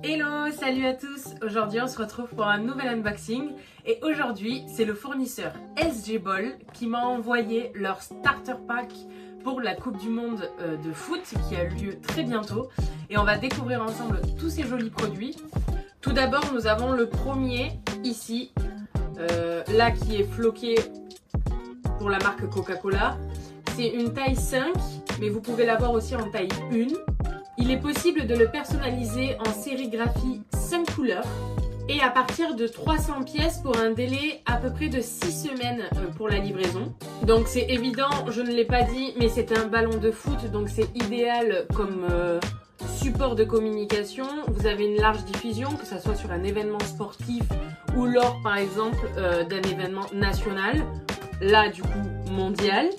Hello, salut à tous. Aujourd'hui on se retrouve pour un nouvel unboxing et aujourd'hui c'est le fournisseur SG Ball qui m'a envoyé leur starter pack pour la Coupe du Monde de foot qui a lieu très bientôt et on va découvrir ensemble tous ces jolis produits. Tout d'abord nous avons le premier ici, là qui est floqué pour la marque Coca-Cola. C'est une taille 5 mais vous pouvez l'avoir aussi en taille 1. Il est possible de le personnaliser en sérigraphie 5 couleurs et à partir de 300 pièces pour un délai à peu près de 6 semaines pour la livraison. Donc c'est évident, je ne l'ai pas dit, mais c'est un ballon de foot, donc c'est idéal comme support de communication. Vous avez une large diffusion, que ce soit sur un événement sportif ou lors par exemple d'un événement national, là du coup mondial.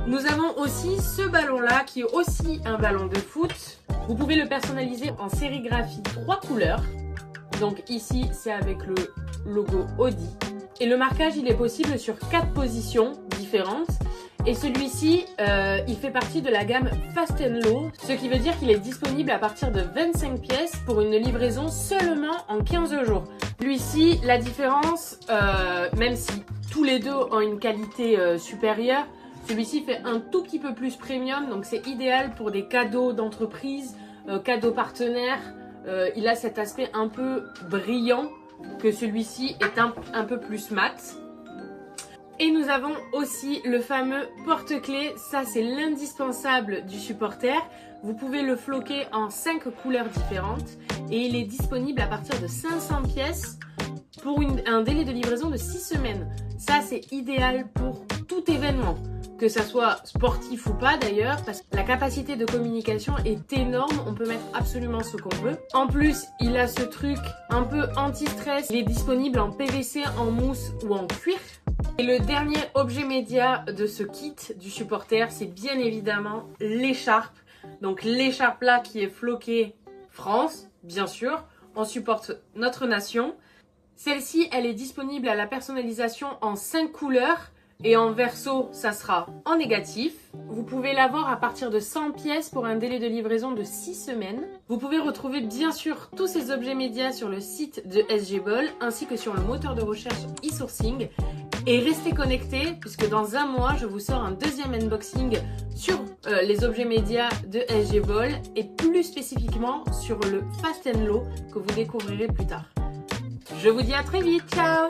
Nous avons aussi ce ballon-là qui est aussi un ballon de foot. Vous pouvez le personnaliser en sérigraphie 3 couleurs. Donc ici, c'est avec le logo Audi. Et le marquage, il est possible sur 4 positions différentes. Et celui-ci, il fait partie de la gamme Fast & Low, ce qui veut dire qu'il est disponible à partir de 25 pièces pour une livraison seulement en 15 jours. Celui-ci, la différence, même si tous les deux ont une qualité supérieure, celui-ci fait un tout petit peu plus premium, donc c'est idéal pour des cadeaux d'entreprise, cadeaux partenaires. Il a cet aspect un peu brillant que celui-ci est un peu plus mat. Et nous avons aussi le fameux porte-clés, ça c'est l'indispensable du supporter. Vous pouvez le floquer en 5 couleurs différentes et il est disponible à partir de 500 pièces pour un délai de livraison de 6 semaines. Ça c'est idéal pour tout événement, que ça soit sportif ou pas d'ailleurs, parce que la capacité de communication est énorme, on peut mettre absolument ce qu'on veut. En plus, il a ce truc un peu anti-stress, il est disponible en PVC, en mousse ou en cuir. Et le dernier objet média de ce kit du supporter, c'est bien évidemment l'écharpe. Donc l'écharpe là qui est floquée France, bien sûr, on supporte notre nation. Celle-ci, elle est disponible à la personnalisation en 5 couleurs. Et en verso, ça sera en négatif. Vous pouvez l'avoir à partir de 100 pièces pour un délai de livraison de 6 semaines. Vous pouvez retrouver bien sûr tous ces objets médias sur le site de SG Ball ainsi que sur le moteur de recherche e-sourcing. Et restez connectés puisque dans un mois, je vous sors un deuxième unboxing sur les objets médias de SG Ball et plus spécifiquement sur le Fast & Low que vous découvrirez plus tard. Je vous dis à très vite, ciao!